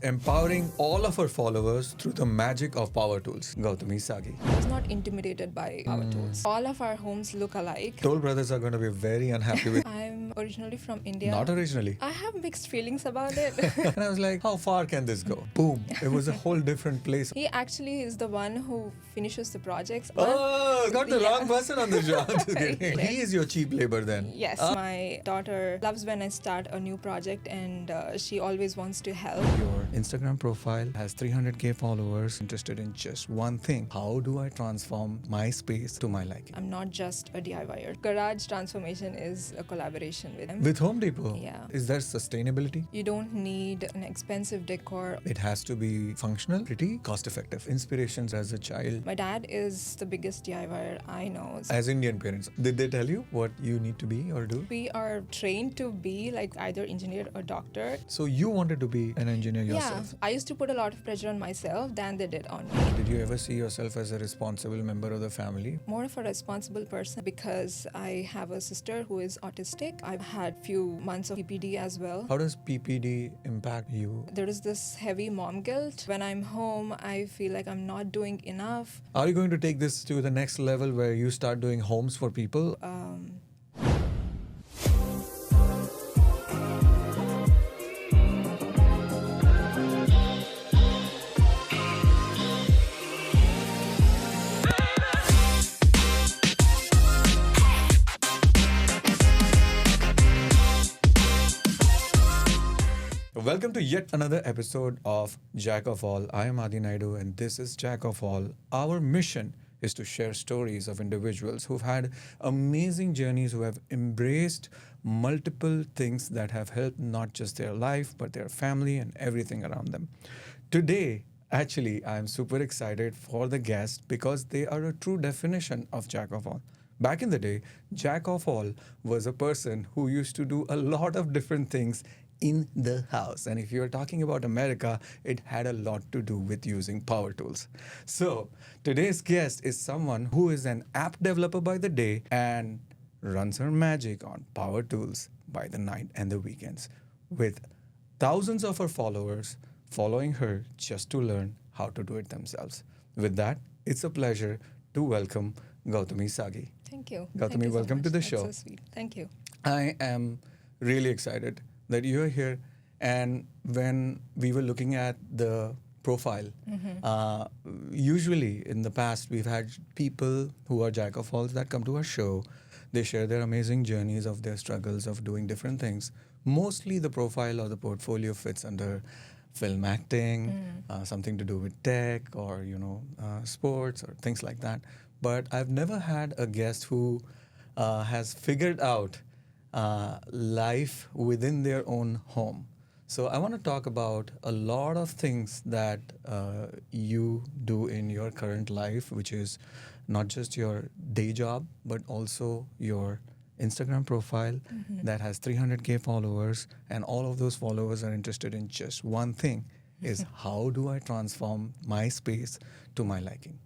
Empowering all of our followers through the magic of power tools. Gowthami Sagi. I was not intimidated by our tools. All of our homes look alike. Toll brothers are going to be very unhappy with. I'm originally from India. Not originally. I have mixed feelings about it. And I was like, how far can this go? Boom. It was a whole different place. He actually is the one who finishes the projects. Oh, got the Yeah. wrong person on the job. Just kidding. He is your cheap labor then. Yes, my daughter loves when I start a new project and she always wants to help. Your Instagram profile has 300k followers interested in just one thing. How do I transform my space to my liking? I'm not just a DIYer. Garage transformation is a collaboration with him. With Home Depot? Yeah. Is there sustainability? You don't need an expensive decor. It has to be functional, pretty, cost effective. Inspirations as a child. My dad is the biggest DIYer I know. As Indian parents, did they tell you what you need to be or do? We are trained to be like either engineer or doctor. So you wanted to be an engineer Yeah, yourself? I used to put a lot of pressure on myself than they did on me. Did you ever see yourself as a responsible member of the family? More of a responsible person because I have a sister who is autistic. I've had few months of PPD as well. How does PPD impact you? There is this heavy mom guilt. When I'm home, I feel like I'm not doing enough. Are you going to take this to the next level where you start doing homes for people? Welcome to yet another episode of Jack of All. I am Adi Naidu and this is Jack of All. Our mission is to share stories of individuals who've had amazing journeys, who have embraced multiple things that have helped not just their life, but their family and everything around them. Today, actually, I'm super excited for the guest because they are a true definition of Jack of All. Back in the day, Jack of All was a person who used to do a lot of different things in the house. And if you're talking about America, it had a lot to do with using power tools. So today's guest is someone who is an app developer by the day and runs her magic on power tools by the night and the weekends, with thousands of her followers following her just to learn how to do it themselves. With that, it's a pleasure to welcome Gowthami Sagi. Thank you. Gowthami, Thank you so welcome much. to the That's show. so sweet. Thank you. I am really excited that you're here. And when we were looking at the profile, usually in the past, we've had people who are Jack of Alls that come to our show. They share their amazing journeys of their struggles of doing different things. Mostly the profile or the portfolio fits under film acting, something to do with tech or, sports or things like that. But I've never had a guest who has figured out life within their own home. So I want to talk about a lot of things that you do in your current life, which is not just your day job, but also your Instagram profile that has 300k followers, and all of those followers are interested in just one thing, is how do I transform my space to my liking?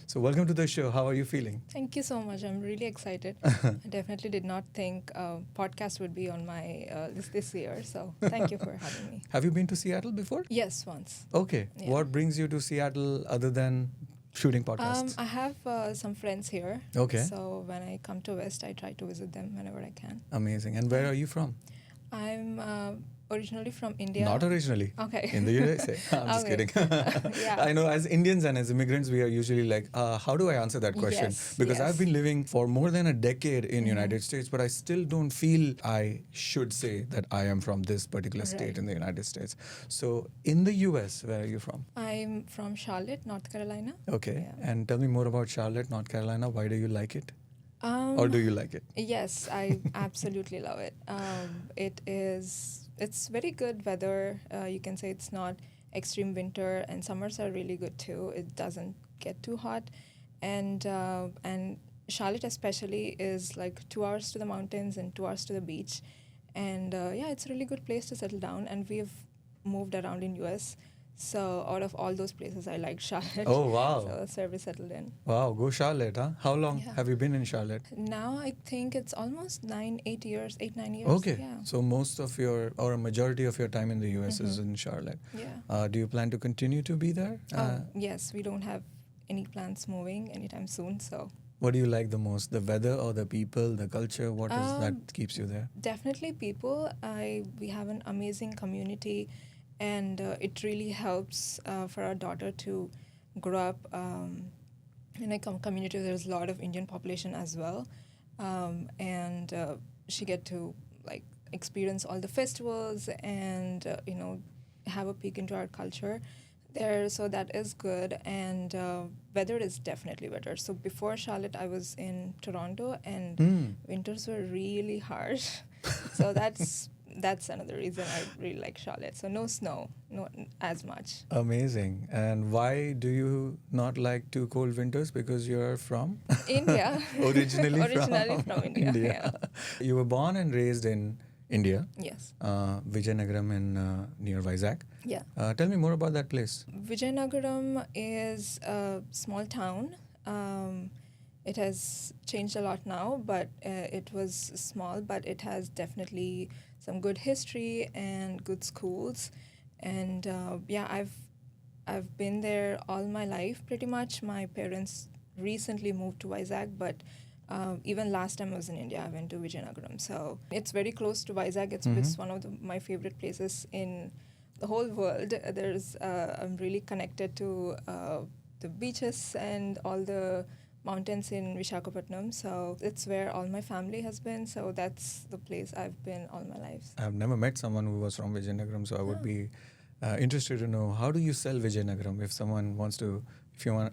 So welcome to the show. How are you feeling? Thank you so much. I'm really excited. I definitely did not think podcast would be on my list this year. So thank you for having me. Have you been to Seattle before? Yes, once. Okay. Yeah. What brings you to Seattle other than shooting podcasts? I have some friends here. Okay. So when I come to West, I try to visit them whenever I can. Amazing. And where are you from? I'm originally from India. Not originally. Okay. In the USA. I'm just Okay. kidding. Yeah. I know as Indians and as immigrants, we are usually like, how do I answer that question? Yes, Because yes. I've been living for more than a decade in United States, but I still don't feel I should say that I am from this particular state Right. in the United States. So in the US, where are you from? I'm from Charlotte, North Carolina. Okay. Yeah. And tell me more about Charlotte, North Carolina. Why do you like it? Or do you like it? Yes, I absolutely love it. It's very good weather. You can say it's not extreme winter, and summers are really good too. It doesn't get too hot, and Charlotte especially is like 2 hours to the mountains and 2 hours to the beach, and it's a really good place to settle down. And we've moved around in US, So out of all those places, I liked Charlotte. Oh, wow. So that's where we settled in. Wow, go Charlotte, huh? How long Yeah. have you been in Charlotte? Now I think it's almost 9 years. Okay. Yeah. So most of your, or a majority of your time in the US is in Charlotte. Yeah. Do you plan to continue to be there? Yes, we don't have any plans moving anytime soon. So What do you like the most? The weather or the people, the culture? What is that Um, keeps you there? definitely people. We have an amazing community, and it really helps for our daughter to grow up in a community. There's a lot of Indian population as well, and she get to like experience all the festivals and have a peek into our culture there. So that is good, and weather is definitely better. So before Charlotte, I was in Toronto, and winters were really harsh. So that's another reason I really like Charlotte. So no snow, not as much. Amazing. And why do you not like too cold winters? Because you're from India. originally, Originally from India, yeah. You were born and raised in India, Yes. Vijayanagaram in near Vizag. Yeah. Tell me more about that place. Vijayanagaram is a small town. It has changed a lot now, but it was small, but it has definitely some good history and good schools. And I've been there all my life pretty much. My parents recently moved to Vizag, but even last time I was in India, I went to Vijayanagaram. So it's very close to Vizag. It's one of my favorite places in the whole world. I'm really connected to the beaches and all the mountains in Vishakhapatnam. So it's where all my family has been. So that's the place I've been all my life. I've never met someone who was from Vijayanagaram, so I would be interested to know, how do you sell Vijayanagaram? If someone wants to,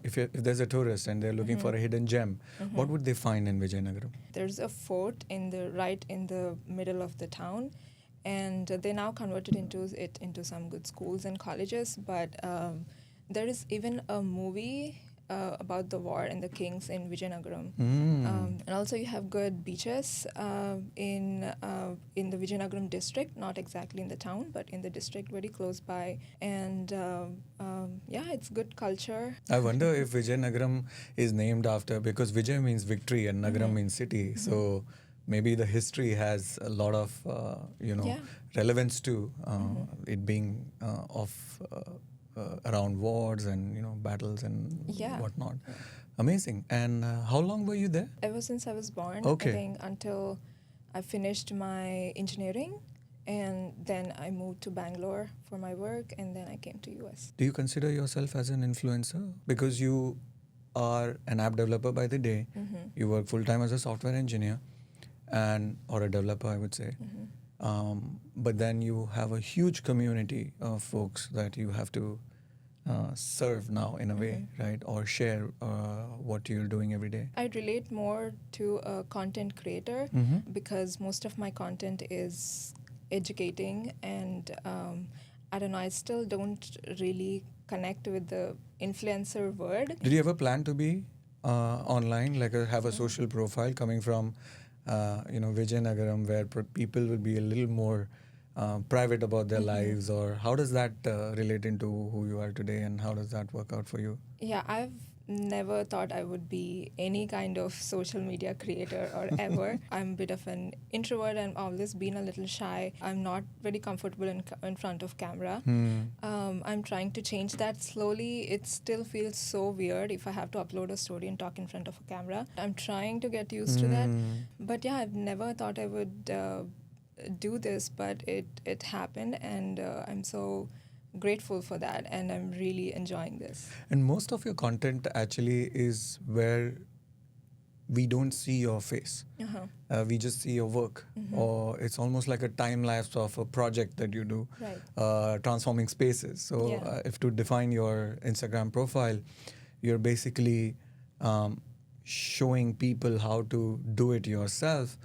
if there's a tourist and they're looking for a hidden gem, what would they find in Vijayanagaram? There's a fort right in the middle of the town, and they now converted into some good schools and colleges. But there is even a movie about the war and the kings in Vijayanagaram. And also you have good beaches in the Vijayanagaram district, not exactly in the town, but in the district very close by. And it's good culture. I wonder if Vijayanagaram is named after, because Vijay means victory and Nagaram means city. So maybe the history has a lot of relevance to it being around wars and battles and whatnot. Amazing. And how long were you there? Ever since I was born. Okay. I think until I finished my engineering, and then I moved to Bangalore for my work, and then I came to US. Do you consider yourself as an influencer? Because you are an app developer by the day, you work full-time as a software engineer or a developer, I would say. But then you have a huge community of folks that you have to serve now in a way, right? Or share what you're doing every day. I relate more to a content creator because most of my content is educating, and I don't know, I still don't really connect with the influencer word. Did you ever plan to be online, like have a social profile coming from Vijayanagaram, where people will be a little more private about their lives, or how does that relate into who you are today, and how does that work out for you? Yeah, I've never thought I would be any kind of social media creator or ever. I'm a bit of an introvert and always been a little shy. I'm not very comfortable in front of camera. I'm trying to change that slowly. It still feels so weird if I have to upload a story and talk in front of a camera. I'm trying to get used to that. But yeah, I've never thought I would do this, but it happened, and I'm so grateful for that, and I'm really enjoying this. And most of your content actually is where we don't see your face. We just see your work, or it's almost like a time lapse of a project that you do, transforming spaces. So if to define your Instagram profile, you're basically showing people how to do it yourself,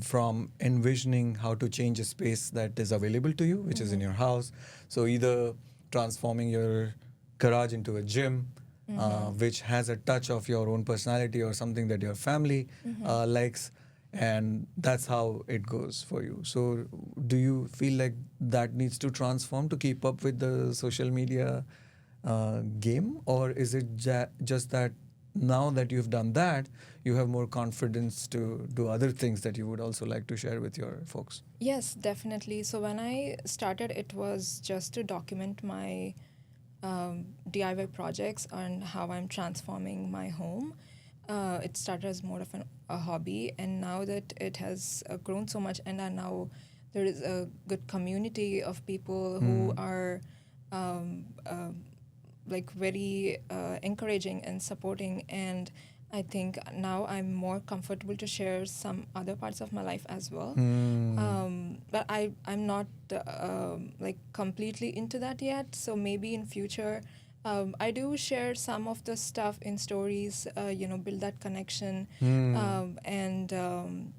from envisioning how to change a space that is available to you, which is in your house. So either transforming your garage into a gym, which has a touch of your own personality or something that your family likes, and that's how it goes for you. So do you feel like that needs to transform to keep up with the social media game, or is it just that now that you've done that, you have more confidence to do other things that you would also like to share with your folks? Yes, definitely. So when I started, it was just to document my DIY projects and how I'm transforming my home. It started as more of a hobby, and now that it has grown so much, and now there is a good community of people who are like very encouraging and supporting, and I think now I'm more comfortable to share some other parts of my life as well. But I'm not like completely into that yet. So maybe in future, I do share some of the stuff in stories. Build that connection, and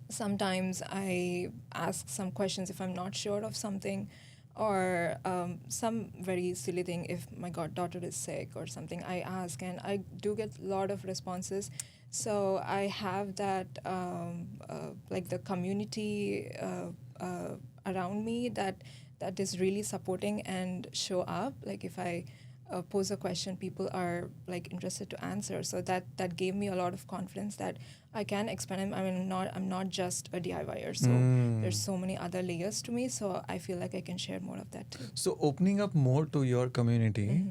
sometimes I ask some questions if I'm not sure of something, or some very silly thing. If my goddaughter is sick or something, I ask, and I do get a lot of responses. So I have that like the community around me that is really supporting and show up. Like if I pose a question, people are like interested to answer. So that gave me a lot of confidence that I can experiment. I mean, I'm not just a DIYer. So there's so many other layers to me. So I feel like I can share more of that too. So opening up more to your community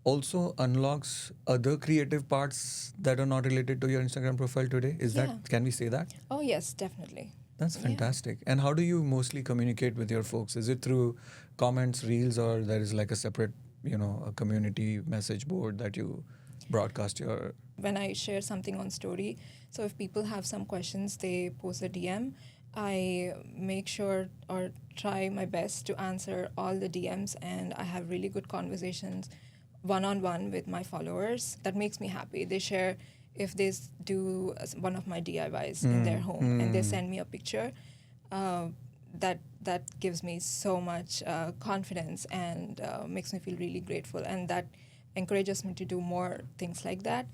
also unlocks other creative parts that are not related to your Instagram profile today. Is Yeah. that, can we say that? Oh yes, definitely. That's Yeah. fantastic. And how do you mostly communicate with your folks? Is it through comments, reels, or there is like a separate, a community message board that you broadcast your? When I share something on story, so if people have some questions, they post a DM. I make sure or try my best to answer all the DMs, and I have really good conversations one-on-one with my followers. That makes me happy. They share if they do one of my DIYs in their home, and they send me a picture. That gives me so much confidence, and makes me feel really grateful, and that encourages me to do more things like that.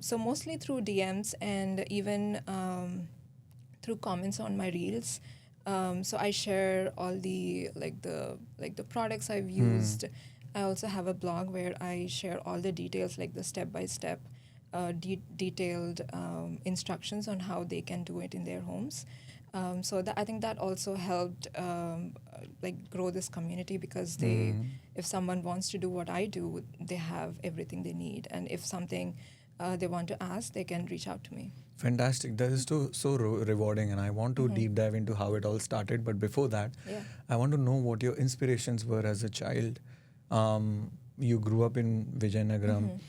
So mostly through DMs, and even through comments on my reels. So I share all the products I've used. I also have a blog where I share all the details, like the step-by-step detailed instructions on how they can do it in their homes. So I think that also helped grow this community, because if someone wants to do what I do, they have everything they need, and if something they want to ask, they can reach out to me. Fantastic. That is so rewarding, and I want to deep dive into how it all started. But before that, I want to know what your inspirations were as a child. You grew up in Vijayanagaram.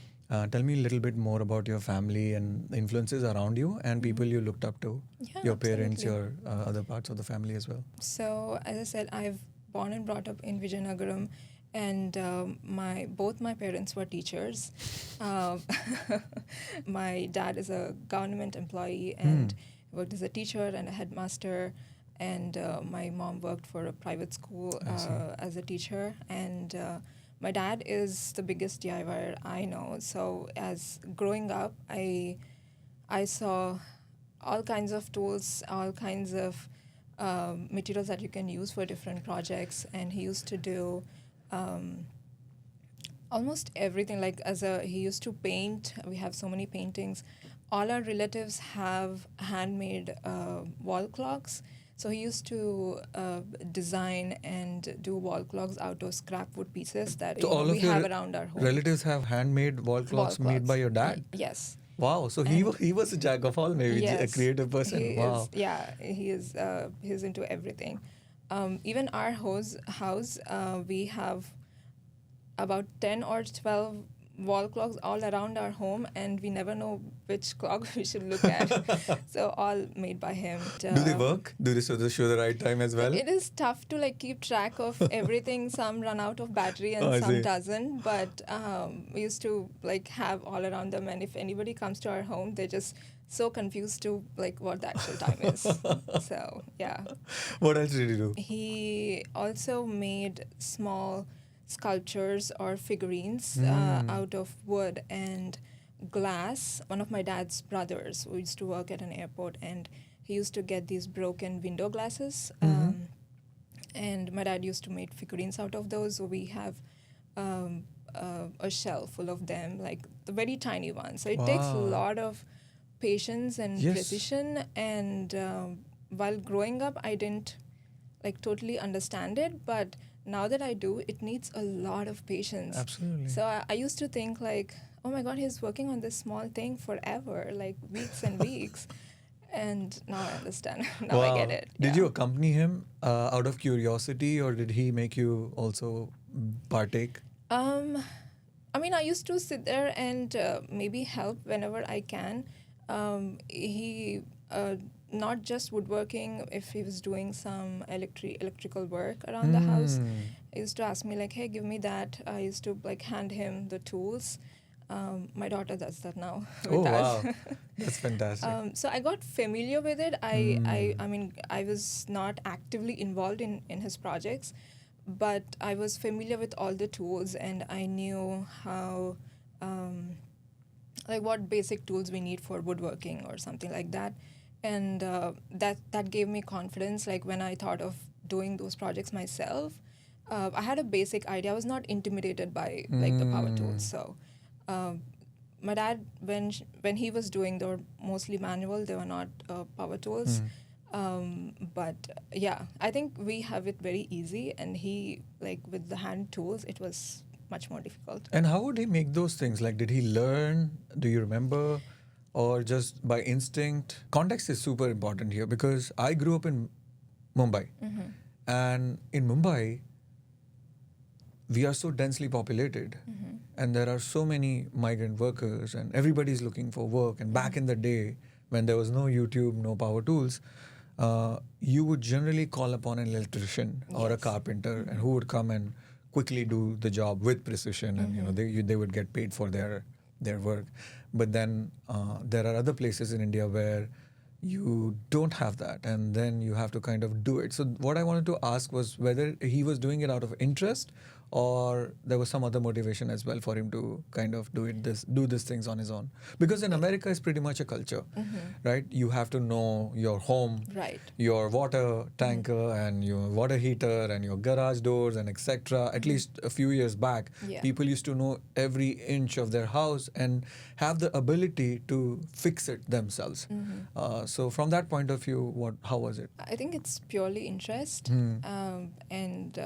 Tell me a little bit more about your family and influences around you and people you looked up to, your parents, your other parts of the family as well. So, as I said, I've born and brought up in Vijayanagaram, and both my parents were teachers. My dad is a government employee and worked as a teacher and a headmaster, and my mom worked for a private school as a teacher, and my dad is the biggest DIYer I know. So as growing up, I saw all kinds of tools, all kinds of materials that you can use for different projects, and he used to do almost everything. He used to paint. We have so many paintings. All our relatives have handmade wall clocks. So he used to design and do wall clocks out of scrap wood pieces that we have around our home. Relatives have handmade wall clocks made by your dad? Yes. Wow. So he was a jack of all, maybe a creative person. He wow. He is. He's into everything. Even our house, we have about 10 or 12 wall clocks all around our home, and we never know which clock we should look at. So all made by him. Do they work? Do they show the right time as well? It is tough to keep track of everything. Some run out of battery and some doesn't. But we used to have all around them, and if anybody comes to our home, they're just so confused to what the actual time is. So yeah. What else did he do? He also made small sculptures or figurines out of wood, and glass. One of my dad's brothers who used to work at an airport, and he used to get these broken window glasses. And my dad used to make figurines out of those. So we have a shelf full of them, like the very tiny ones. So it takes a Wow. lot of patience and Yes. precision. And while growing up, I didn't like totally understand it, but now that I do, it needs a lot of patience. Absolutely. So I used to think like, oh my God, he's working on this small thing forever, like weeks and weeks. And now I understand. Now I get it. Did Yeah. you accompany him out of curiosity, or did he make you also partake? I mean, I used to sit there and maybe help whenever I can. He not just woodworking. If he was doing some electrical work around the house, he used to ask me like, "Hey, give me that." I used to like hand him the tools. My daughter does that now with Oh, us. wow. That's fantastic. So I got familiar with it. I mean, I was not actively involved in his projects, but I was familiar with all the tools, and I knew how, like what basic tools we need for woodworking or something like that, and that gave me confidence. Like when I thought of doing those projects myself, I had a basic idea. I was not intimidated by like the power tools. So my dad, when he was doing, they were mostly manual. They were not power tools. But yeah, I think we have it very easy, and he like with the hand tools, it was much more difficult. And how would he make those things? Like, did he learn? Do you remember? Or just by instinct? Context is super important here because I grew up in Mumbai. And in Mumbai, we are so densely populated. And there are so many migrant workers, and everybody's looking for work. And back in the day, when there was no YouTube, no power tools, you would generally call upon an electrician or a Yes. carpenter, and who would come and quickly do the job with precision, and they would get paid for their work. But then there are other places in India where you don't have that, and then you have to kind of do it. So what I wanted to ask was whether he was doing it out of interest, or there was some other motivation as well for him to kind of do these things on his own. Because in America, it's pretty much a culture, right? You have to know your home, Right. your water tanker, and your water heater, and your garage doors, and etc. At least a few years back, Yeah. people used to know every inch of their house and have the ability to fix it themselves. So from that point of view, how was it? I think it's purely interest, and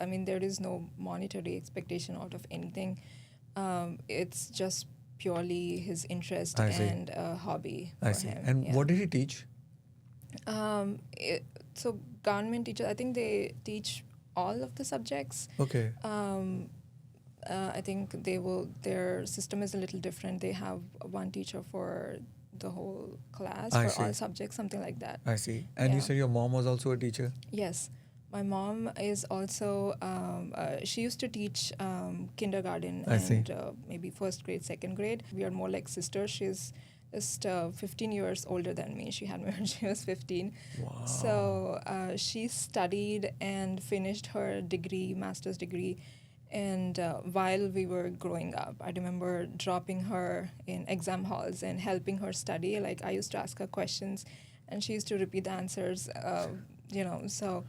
I mean there is no monetary expectation out of anything. It's just purely his interest I see. and a hobby for I see. him. And yeah. what did he teach? So government teachers, I think they teach all of the subjects. Okay. I think their system is a little different. They have one teacher for the whole class I for all see. subjects, something like that. I see. And you Yeah. said your mom was also a teacher? Yes, my mom is also. She used to teach kindergarten I see. and maybe first grade, second grade. We are more like sisters. She's just 15 years older than me. She had me when she was 15. Wow. So she studied and finished her degree, master's degree. And while we were growing up, I remember dropping her in exam halls and helping her study. Like I used to ask her questions, and she used to repeat the answers. So,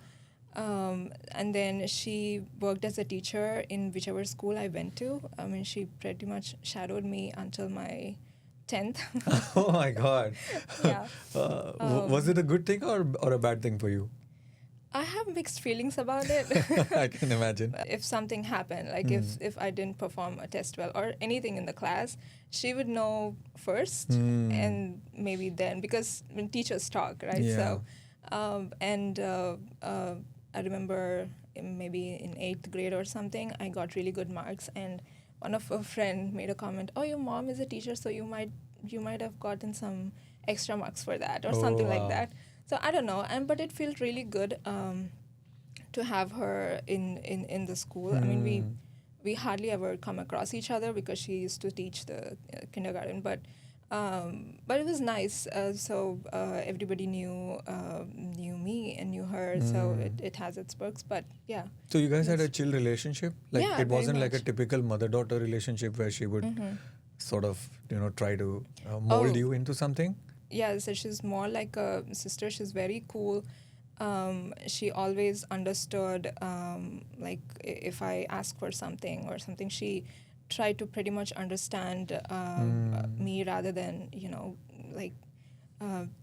and then she worked as a teacher in whichever school I went to. I mean, she pretty much shadowed me until my 10th. Oh my God. Yeah. Was it a good thing or a bad thing for you? I have mixed feelings about it. I can imagine. If something happened, like if I didn't perform a test well or anything in the class, she would know first and maybe then, because when teachers talk, right? Yeah. So, I remember maybe in 8th grade or something, I got really good marks, and one of a friend made a comment, "Oh, your mom is a teacher, so you might have gotten some extra marks for that," or something like wow. that. So I don't know, but it felt really good to have her in the school. I mean, we hardly ever come across each other because she used to teach the kindergarten, but it was nice. So everybody knew me and knew her, so it has its perks. But yeah. So you guys had a chill relationship? Like Yeah, it very wasn't like a much. typical mother-daughter relationship where she would sort of try to mold Oh, you into something? yeah, so she's more like a sister. She's very cool. She always understood, like if I ask for something or something, she tried to pretty much understand Mm. me rather than, like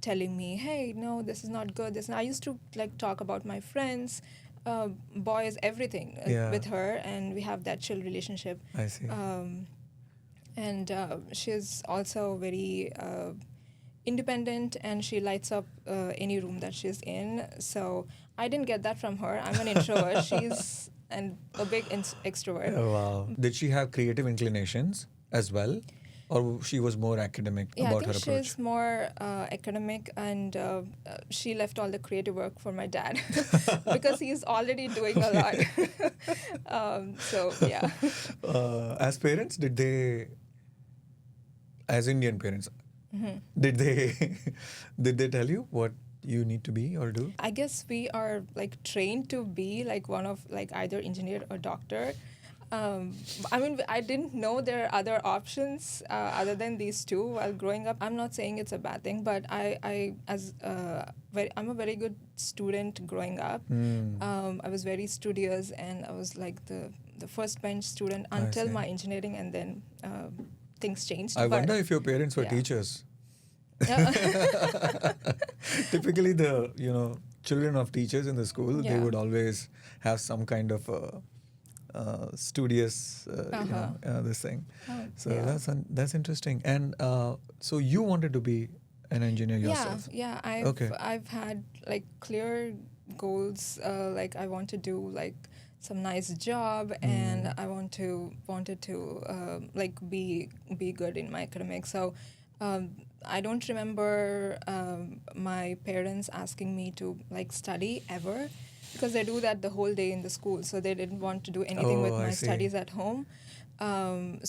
telling me, hey, no, this is not good. I used to like talk about my friends, boys, everything Yeah, with her, and we have that chill relationship. I see. Um, and she's also very independent, and she lights up any room that she's in. So I didn't get that from her. I'm an introvert. She's a big extrovert. Oh, wow. Did she have creative inclinations as well? Or she was more academic Yeah, I about think her approach? she's more academic, and she left all the creative work for my dad because he's already doing a lot. So yeah. As parents, as Indian parents, Mhm. did they did they tell you what you need to be or do? I guess we are like trained to be like one of like either engineer or doctor. I mean, I didn't know there are other options other than these two while growing up. I'm not saying it's a bad thing, but I'm a very good student growing up. Hmm. I was very studious, and I was like the first bench student I until see. my engineering, and then things changed. I But wonder if your parents were yeah. teachers. Typically, the children of teachers in the school, they Yeah. would always have some kind of studious, Uh-huh. this thing. Oh, So yeah. that's interesting. And so you wanted to be an engineer Yeah, yourself. yeah. Okay. I've had like clear goals. Like I want to do like some nice job, and Mm. I wanted to like be good in my academics. So I don't remember my parents asking me to like study ever, because they do that the whole day in the school. So they didn't want to do anything Oh, with I my see. studies at home.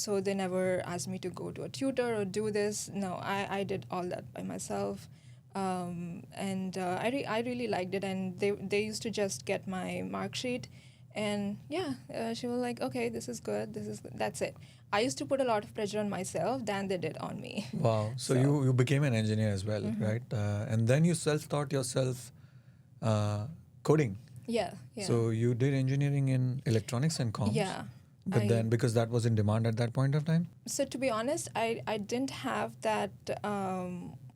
So they never asked me to go to a tutor or do this. No, I did all that by myself. And I really liked it. And they used to just get my mark sheet. And yeah, she was like, okay, this is good. That's it. I used to put a lot of pressure on myself than they did on me. Wow. So So, you became an engineer as well, mhm. right? And then you self-taught yourself coding. Yeah, yeah. So you did engineering in electronics and comms, Yeah. but then because that was in demand at that point of time. So to be honest, I didn't have that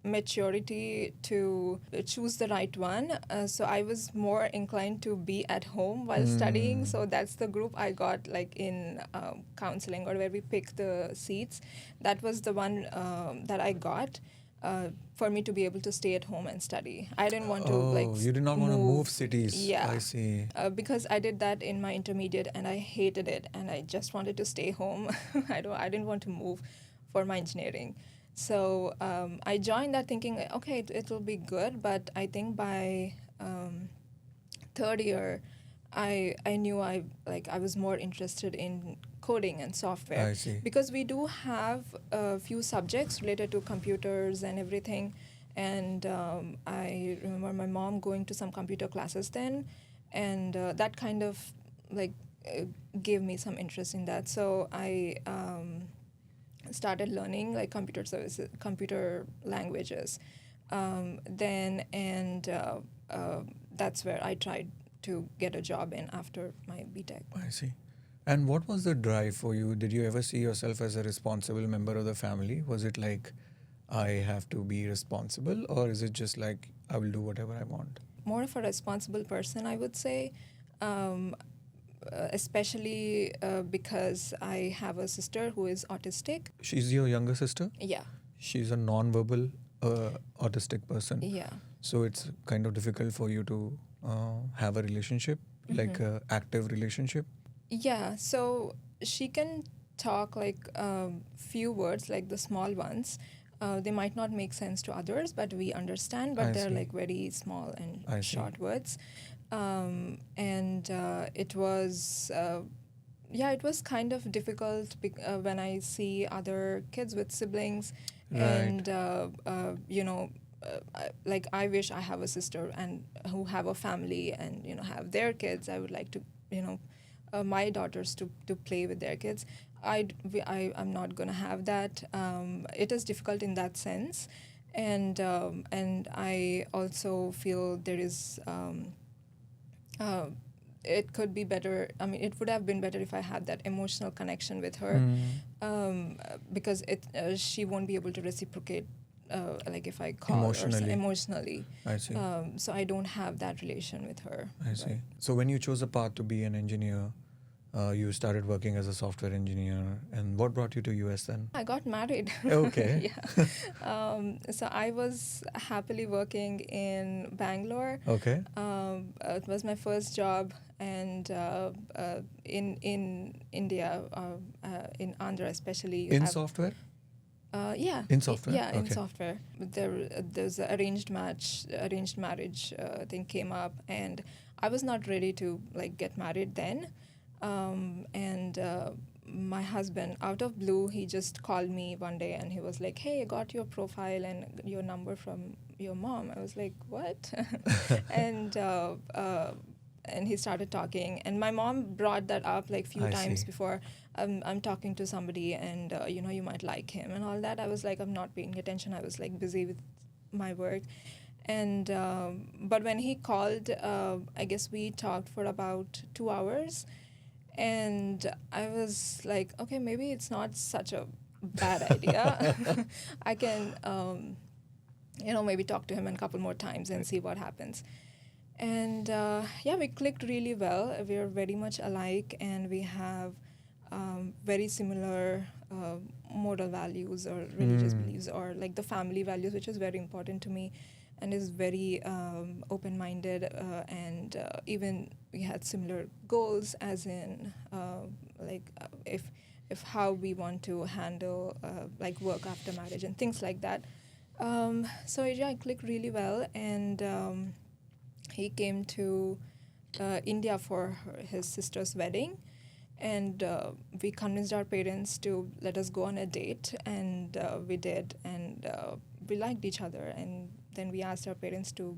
maturity to choose the right one. So I was more inclined to be at home while studying. Mm. So that's the group I got like in counseling, or where we pick the seats. That was the one that I got. For me to be able to stay at home and study, I didn't want to like Oh, you did not want to move cities. Yeah, I see. because I did that in my intermediate and I hated it, and I just wanted to stay home. I didn't want to move for my engineering. So I joined that thinking, okay, it'll be good. But I think by third year, I knew I was more interested in coding and software, I see. because we do have a few subjects related to computers and everything. And I remember my mom going to some computer classes then, and that kind of like gave me some interest in that. So I started learning like computer languages. Then and that's where I tried to get a job in after my BTech. I see. And what was the drive for you? Did you ever see yourself as a responsible member of the family? Was it like, I have to be responsible, or is it just like, I will do whatever I want? More of a responsible person, I would say. Um, Especially because I have a sister who is autistic. She's your younger sister? Yeah, She's a non-verbal autistic person. yeah. So it's kind of difficult for you to have a relationship, like Mhm. a active relationship. Yeah, so she can talk like few words, like the small ones. They might not make sense to others, but we understand. But I they're see. like very small and I see. short words. And it was, yeah, it was kind of difficult when I see other kids with siblings, Right. and like I wish I have a sister and who have a family and have their kids. I would like to my daughters to play with their kids. I'm not gonna have that. It is difficult in that sense, and I also feel there is. Uh, it could be better. I mean, it would have been better if I had that emotional connection with her, because she won't be able to reciprocate. Like if I call Emotionally. emotionally, I see. so I don't have that relation with her. I see. So when you chose a path to be an engineer, you started working as a software engineer, and what brought you to US then? I got married. Okay. Yeah. So I was happily working in Bangalore. Okay. It was my first job, and in India, in Andhra especially. You In have, software? yeah. In software? Yeah, in Okay. software. There's an arranged marriage thing came up, and I was not ready to like get married then. And my husband, out of blue, he just called me one day and he was like, "Hey, I got your profile and your number from your mom." I was like, "What?" and and he started talking, and my mom brought that up like few I times see. before. I'm talking to somebody, and you might like him and all that. I was like, I'm not paying attention. I was like busy with my work. And but when he called, I guess we talked for about 2 hours, and I was like, okay, maybe it's not such a bad idea. I can maybe talk to him a couple more times and see what happens. And yeah, we clicked really well. We are very much alike, and we have very similar moral values or religious beliefs, or like the family values, which is very important to me, and is very open-minded. And even we had similar goals, as in if how we want to handle like work after marriage and things like that. So yeah, it clicked really well, and he came to India for his sister's wedding, and we convinced our parents to let us go on a date, and we did, and we liked each other, and then we asked our parents to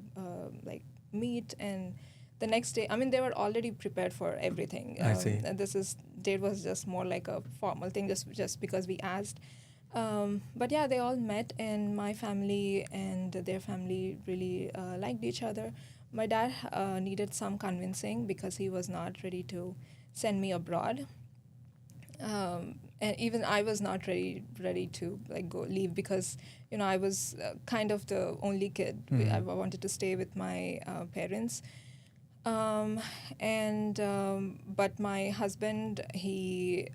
like meet, and the next day, I mean, they were already prepared for everything. I see. And date was just more like a formal thing, just because we asked. But yeah, they all met, and my family and their family really liked each other. My dad needed some convincing because he was not ready to send me abroad. And even I was not ready to like go leave, because I was kind of the only kid. I wanted to stay with my parents. But my husband, he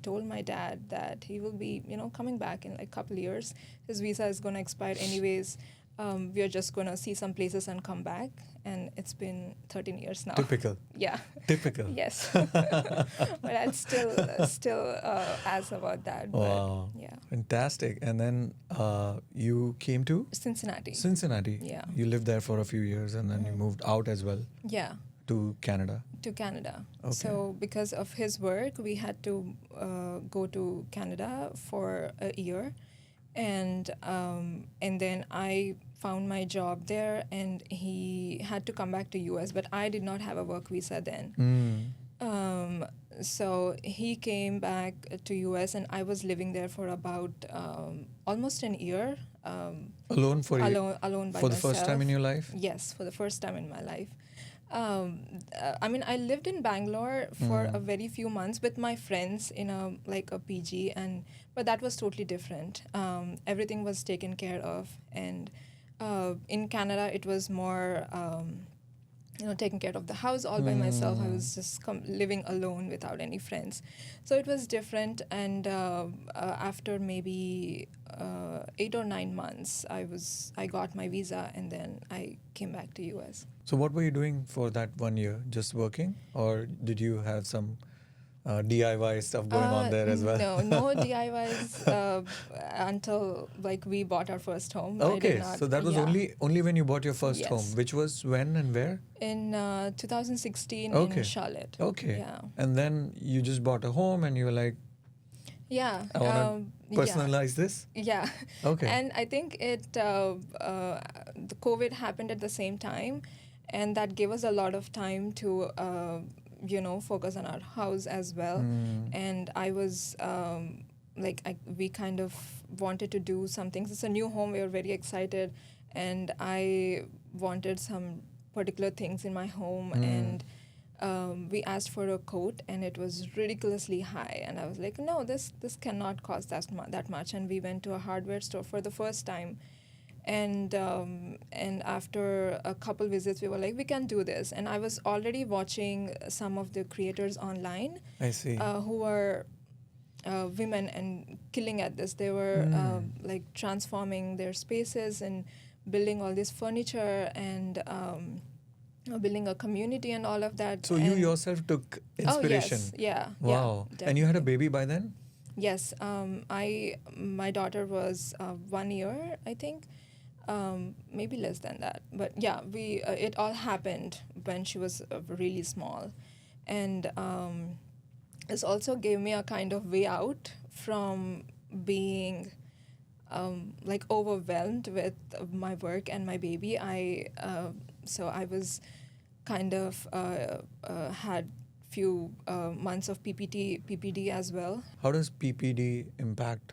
told my dad that he will be coming back in like a couple years. His visa is going to expire anyways. We are just going to see some places and come back, and it's been 13 years now. Typical. Yeah. Typical. Yes. But I'd still ask about that. Wow. But yeah. Fantastic. And then you came to Cincinnati. Cincinnati. Yeah. You lived there for a few years, and then you moved out as well Yeah. to Canada. To Canada. Okay. So because of his work, we had to go to Canada for a year, and then I found my job there, and he had to come back to US, but I did not have a work visa then. So he came back to US, and I was living there for about almost an year. Alone for you? Alone by For the myself. first time in your life? Yes, for the first time in my life. I mean, I lived in Bangalore for a very few months with my friends in a PG, but that was totally different. Everything was taken care of, and in Canada it was more taking care of the house all by myself. I was just living alone without any friends, so it was different. And after maybe 8 or 9 months, I got my visa, and then I came back to US. So what were you doing for that 1 year? Just working, or did you have some DIY stuff going on there as well? No DIYs until like we bought our first home. I did Okay, not- so that was yeah. only when you bought your first Yes. home, which was when and where? In 2016 Okay. in Charlotte. Okay. Yeah. And then you just bought a home, and you were like, Yeah. I want to personalize this? Yeah. Okay. And I think the COVID happened at the same time, and that gave us a lot of time to focus on our house as well. And I was we kind of wanted to do some things. It's a new home. We were very excited, and I wanted some particular things in my home. And we asked for a coat, and it was ridiculously high. And I was like, no, this cannot cost that much. And we went to a hardware store for the first time. And after a couple visits, we were like, we can do this. And I was already watching some of the creators online I see. who were women and killing at this. They were like transforming their spaces and building all this furniture and building a community and all of that. So you yourself took inspiration. Oh, yes. Yeah. Wow. Yeah, And you had a definitely. baby by then? Yes. My daughter was 1 year, I think. Maybe less than that, but yeah, it all happened when she was really small. And this also gave me a kind of way out from being like overwhelmed with my work and my baby. So I was kind of had few months of PPD as well. How does PPD impact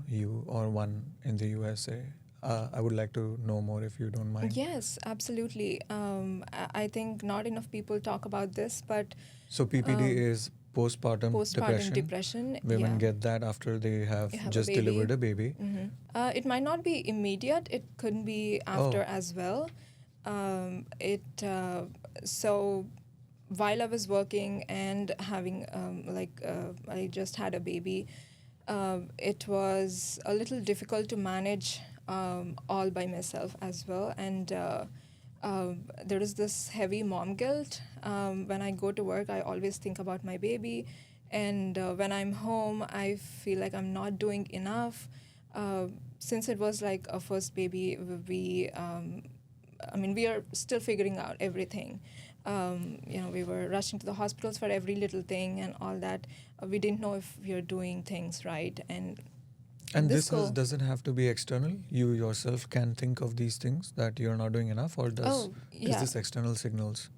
you or one in the USA? I would like to know more if you don't mind. Yes, absolutely. I think not enough people talk about this, but So PPD is postpartum depression. Women Yeah. get that after they have You have a just baby. delivered a baby. It might not be immediate. It could be after as well. So while I was working and having I just had a baby, it was a little difficult to manage all by myself as well. And there is this heavy mom guilt. When I go to work, I always think about my baby. And when I'm home, I feel like I'm not doing enough. Since it was like a first baby, we are still figuring out everything. We were rushing to the hospitals for every little thing and all that. We didn't know if we are doing things right. And this doesn't have to be external. You yourself can think of these things that you're not doing enough, or is this external signals?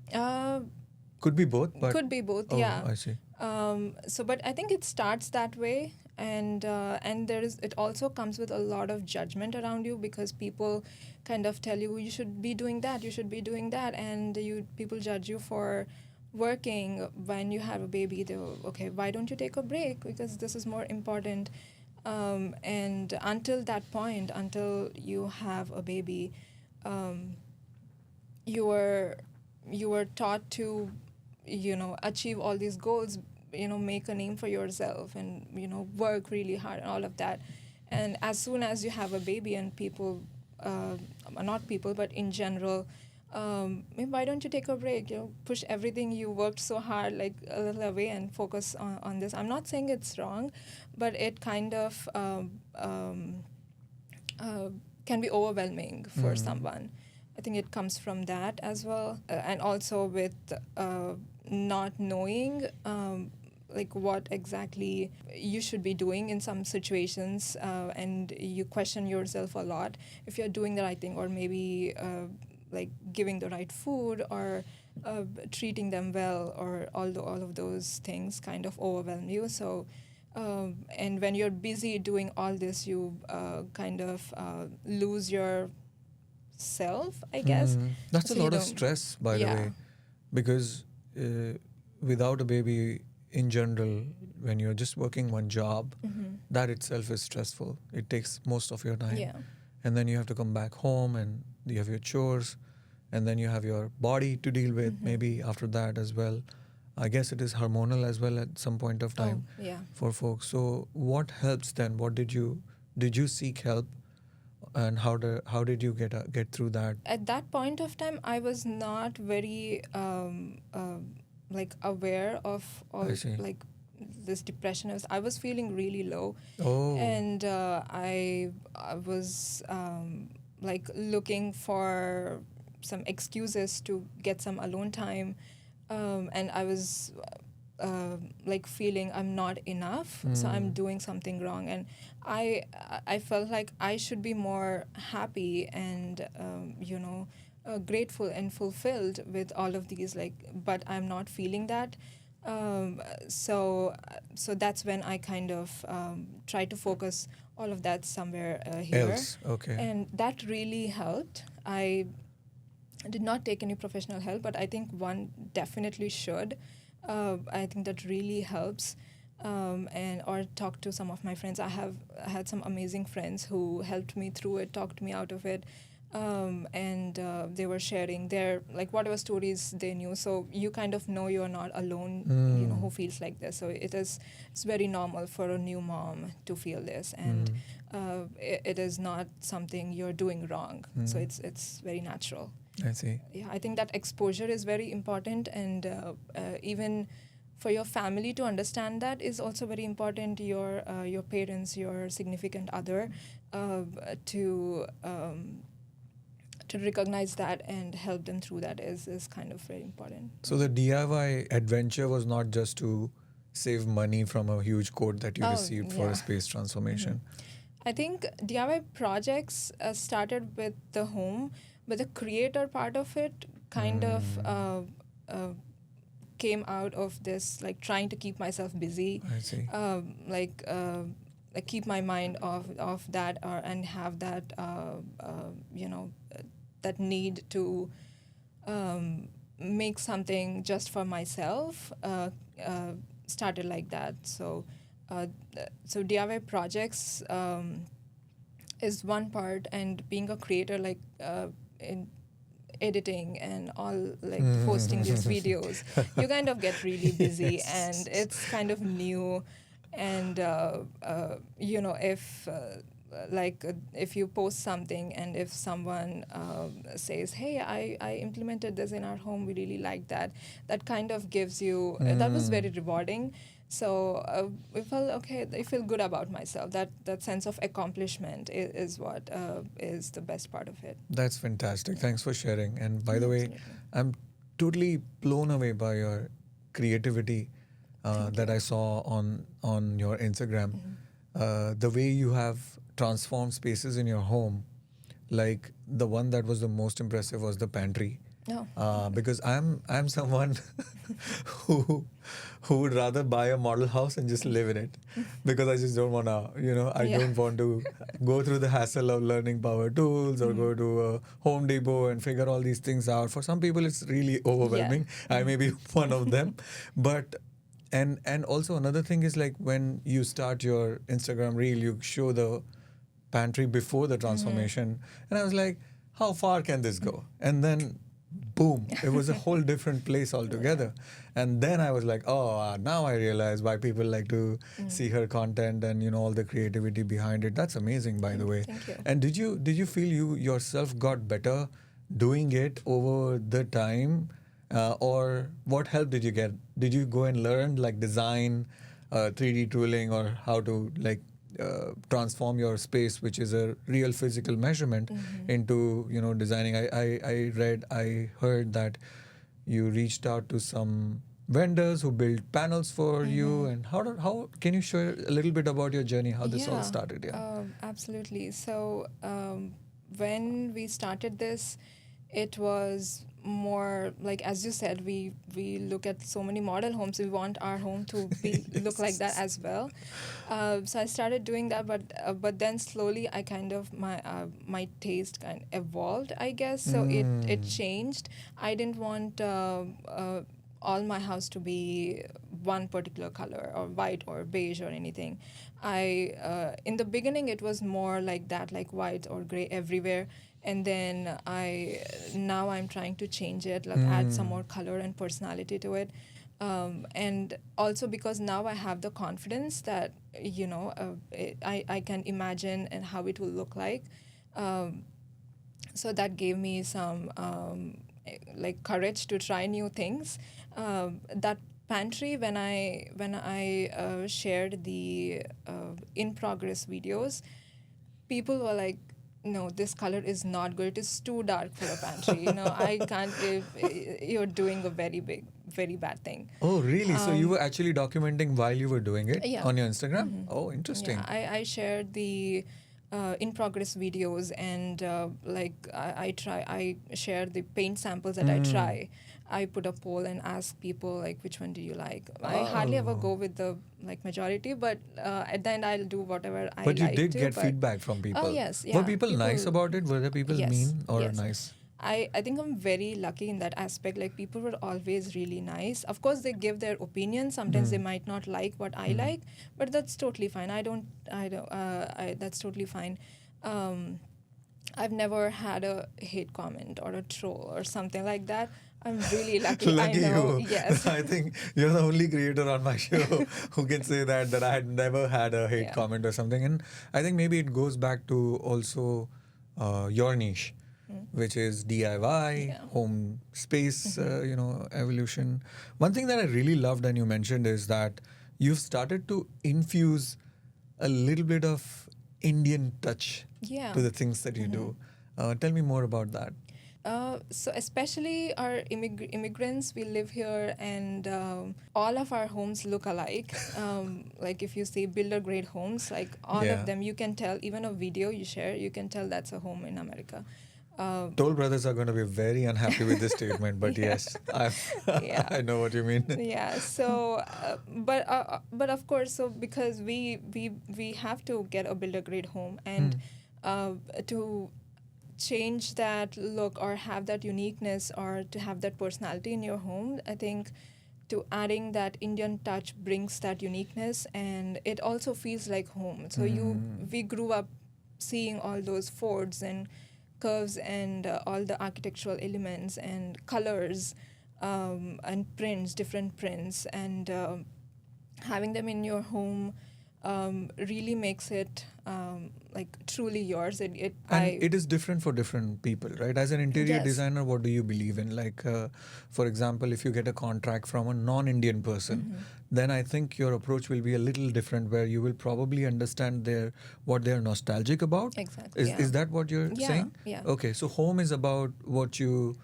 Could be both, but could be both. yeah. I see. But I think it starts that way, and it also comes with a lot of judgment around you, because people kind of tell you should be doing that, and people judge you for working when you have a baby. They will, okay, why don't you take a break, because this is more important. And until that point, until you have a baby, you were taught to achieve all these goals, make a name for yourself, and work really hard and all of that. And as soon as you have a baby, and people, not people, but in general, why don't you take a break? Push everything you worked so hard like a little away and focus on this. I'm not saying it's wrong, but it kind of can be overwhelming for someone. I think it comes from that as well, and also with not knowing what exactly you should be doing in some situations, and you question yourself a lot if you're doing the right thing, or maybe giving the right food, or treating them well, or all of those things kind of overwhelm you. So and when you're busy doing all this, you kind of lose your self, I guess. That's So a you lot of don't- stress, by the Yeah. way, because without a baby, in general, when you're just working one job, that itself is stressful. It takes most of your time. Yeah. And then you have to come back home, and you have your chores, and then you have your body to deal with, maybe after that as well. I guess it is hormonal as well at some point of time Yeah. for folks. So what helps then? What did you seek help, and how did you get through that? At that point of time, I was not very aware of all I see. this depression. I was feeling really low. Oh. And I was looking for some excuses to get some alone time, and I was feeling I'm not enough, so I'm doing something wrong, and I felt like I should be more happy and grateful and fulfilled with all of these, like, but I'm not feeling that. So that's when I kind of try to focus all of that somewhere here, Else. Okay. and that really helped. I did not take any professional help, but I think one definitely should. I think that really helps. And or talk to some of my friends. I have had some amazing friends who helped me through it, talked me out of it, and they were sharing their, like, whatever stories they knew. So you kind of know you're not alone, who feels like this. So it's very normal for a new mom to feel this, and it is not something you're doing wrong. So it's very natural. I see. Yeah, I think that exposure is very important, and even for your family to understand that is also very important. Your parents, your significant other, to recognize that and help them through that is kind of very important. So the DIY adventure was not just to save money from a huge quote that you received for a space transformation. I think DIY projects started with the home, but the creator part of it kind of came out of this, like, trying to keep myself busy. I see. Like keep my mind off that, and have that that need to make something just for myself. Started like that. So DIY projects is one part, and being a creator, like, in editing and all, like, posting these videos, you kind of get really busy. Yes. And it's kind of new. And if you post something, and if someone says, hey, I implemented this in our home, we really like that, that kind of gives you that was very rewarding. So I felt okay, I feel good about myself. That sense of accomplishment is what is the best part of it. That's fantastic. Thanks for sharing. And by the way, Absolutely. I'm totally blown away by your creativity that I saw on your Instagram. The way you have transformed spaces in your home, like the one that was the most impressive was the pantry. No. Because I'm someone who would rather buy a model house and just live in it, because I just don't wanna, I don't want to go through the hassle of learning power tools or go to a Home Depot and figure all these things out. For some people, it's really overwhelming. I may be one of them, but and also another thing is, like, when you start your Instagram reel, you show the pantry before the transformation, and I was like, how far can this go? And then boom, it was a whole different place altogether. And then I was like, oh, now I realize why people like to see her content and all the creativity behind it. That's amazing, by the way. Thank you. And did you feel you yourself got better doing it over the time, or what help did you get? Did you go and learn, like, design, 3D tooling, or how to, like, transform your space, which is a real physical measurement, into designing? I heard that you reached out to some vendors who built panels for you. And how can you share a little bit about your journey, how this all started? Absolutely. So when we started this, it was more like, as you said, we look at so many model homes. We want our home to be look like that as well. So I started doing that, but then slowly I kind of my taste kind of evolved, I guess. So it changed. I didn't want all my house to be one particular color, or white or beige or anything. In the beginning it was more like that, like white or gray everywhere. And then now I'm trying to change it, like add some more color and personality to it. And also because now I have the confidence that, I can imagine and how it will look like. So that gave me some like courage to try new things. That pantry, when I shared the in progress videos, people were like, no, this color is not good. It is too dark for a pantry. I can't. You're doing a very bad thing. Oh, really? So you were actually documenting while you were doing it Yeah. on your Instagram? Oh, interesting. Yeah, I shared the in progress videos, and I share the paint samples that I try. I put a poll and ask people like, which one do you like? I hardly ever go with the like majority, but at the end I'll do whatever I But you like did to. get But feedback from people. oh yes, Were yeah. people nice about it? Were there people Yes, mean or yes. nice? I think I'm very lucky in that aspect. Like people were always really nice. Of course, they give their opinion. Sometimes they might not like what I like, but that's totally fine. That's totally fine. I've never had a hate comment or a troll or something like that. I'm really lucky. Lucky I know. you. Yes. I think you're the only creator on my show who can say that I had never had a hate Yeah. comment or something. And I think maybe it goes back to also your niche, which is DIY, Yeah. home space, evolution. One thing that I really loved and you mentioned is that you've started to infuse a little bit of Indian touch Yeah. to the things that you do. Tell me more about that. So especially our immigrants, we live here, and all of our homes look alike. Like if you see builder grade homes, like all Yeah. of them, you can tell. Even a video you share, you can tell that's a home in America. Toll brothers are going to be very unhappy with this statement, but yes, Yeah. I know what you mean. Yeah. So, but of course, so because we have to get a builder grade home, and to change that look or have that uniqueness or to have that personality in your home, I think to adding that Indian touch brings that uniqueness, and it also feels like home. So we grew up seeing all those forts and curves and all the architectural elements and colors, and prints, different prints, and having them in your home really makes it like truly yours. And it is different for different people, right? As an interior Yes. designer, what do you believe in? Like, for example, if you get a contract from a non-Indian person, then I think your approach will be a little different, where you will probably understand what they're nostalgic about. Exactly, yeah. Is that what you're Yeah, saying? yeah. Okay, so home is about what you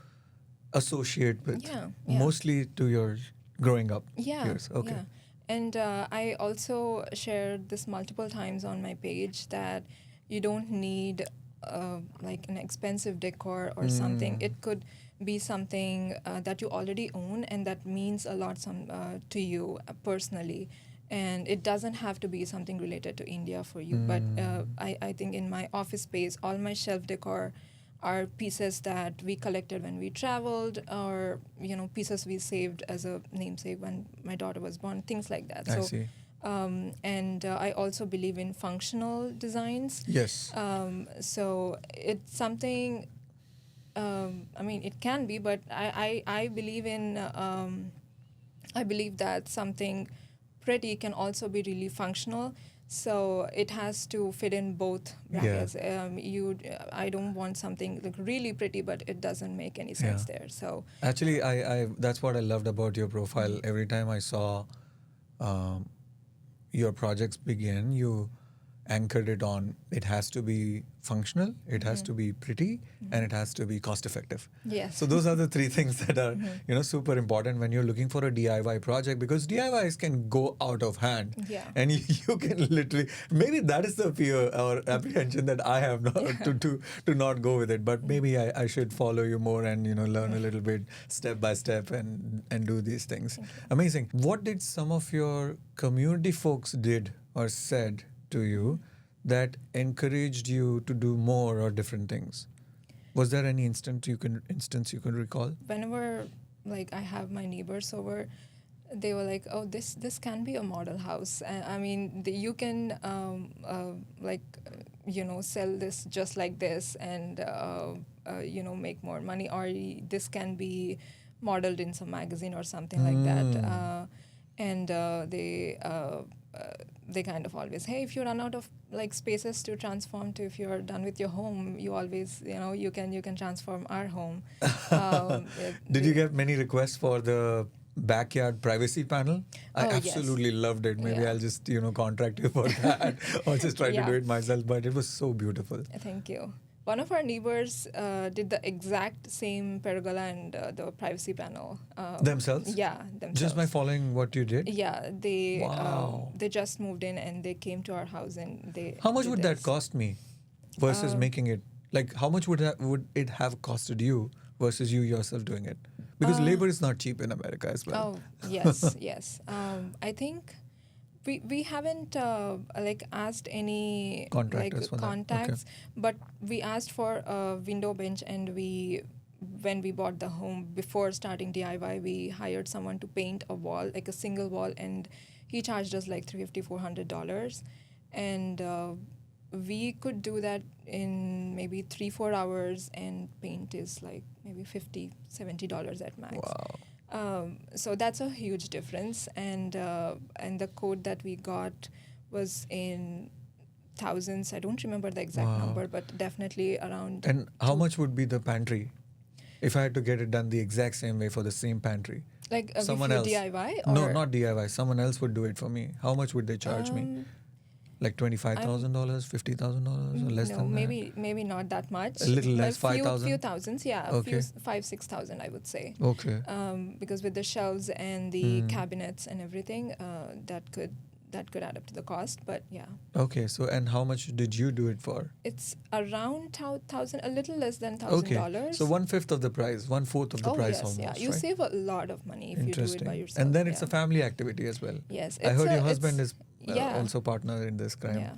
associate with, Yeah. mostly to your growing up years. Okay. Yeah. And I also shared this multiple times on my page that you don't need like an expensive decor or something. It could be something that you already own and that means a lot to you personally. And it doesn't have to be something related to India for you. But I think in my office space, all my shelf decor are pieces that we collected when we traveled, or pieces we saved as a namesake when my daughter was born, things like that. I see. And I also believe in functional designs. Yes. So it's something. I mean, it can be, but I believe in. I believe that something pretty can also be really functional. So it has to fit in both brackets. I don't want something like really pretty, but it doesn't make any sense there. So actually, I that's what I loved about your profile. Every time I saw your projects begin, you anchored it on it has to be functional, it has to be pretty, and it has to be cost effective. yes. So those are the three things that are super important when you're looking for a DIY project, because DIYs can go out of hand. Yeah. And you can literally, maybe that is the fear or apprehension that I have not, to not go with it. But maybe I should follow you more and learn a little bit step by step and do these things. Amazing. What did some of your community folks did or said to you that encouraged you to do more or different things? Was there any instance you can recall? Whenever like I have my neighbors over, they were like, "Oh, this can be a model house. I mean, you can sell this just like this, and make more money, or this can be modeled in some magazine or something like that." And they kind of always, hey, if you run out of like spaces to transform to, if you're done with your home, you always you can transform our home. Did you get many requests for the backyard privacy panel? I absolutely loved it. Maybe I'll just contract you for that or just try to do it myself, but it was so beautiful. Thank you. One of our neighbors did the exact same pergola and the privacy panel. Themselves? Yeah, themselves. Just by following what you did? Yeah, they Wow. they just moved in and they came to our house and they. How much did would this. that cost me? versus making it? Like, how much would it have costed you versus you yourself doing it? Because Uh, labor is not cheap in America as well. oh, yes, yes. I think we haven't like asked any like Contractors for that. Okay. contacts, but we asked for a window bench, and we when we bought the home before starting DIY, we hired someone to paint a wall, like a single wall, and he charged us like $350-400, and we could do that in maybe 3-4 hours, and paint is like maybe $50-70 at max. Wow. So that's a huge difference, and the quote that we got was in thousands. I don't remember the exact Wow. number, but definitely around. And how much would be the pantry if I had to get it done the exact same way for the same pantry? Like Someone if you else. DIY No, or not DIY. Someone else would do it for me. How much would they charge me? Like $25,000, $50,000, or less no, than maybe not that much. A little less, A few 5,000? thousands, yeah, Okay. 5-6 thousand, I would say. that? Okay. Because with the shelves and the cabinets and everything, that could add up to the cost. But yeah, Okay. So, and how much did you do it for? it's around thousand, a little less than Okay. $1,000. So 1/5 of the price, 1/4 of the Oh price yes, almost. yeah. You right? save a lot of money if you do it Interesting. by yourself. And then it's yeah. a family activity as well. Yes, I heard your it's- husband is yeah. also partner in this crime. Yeah.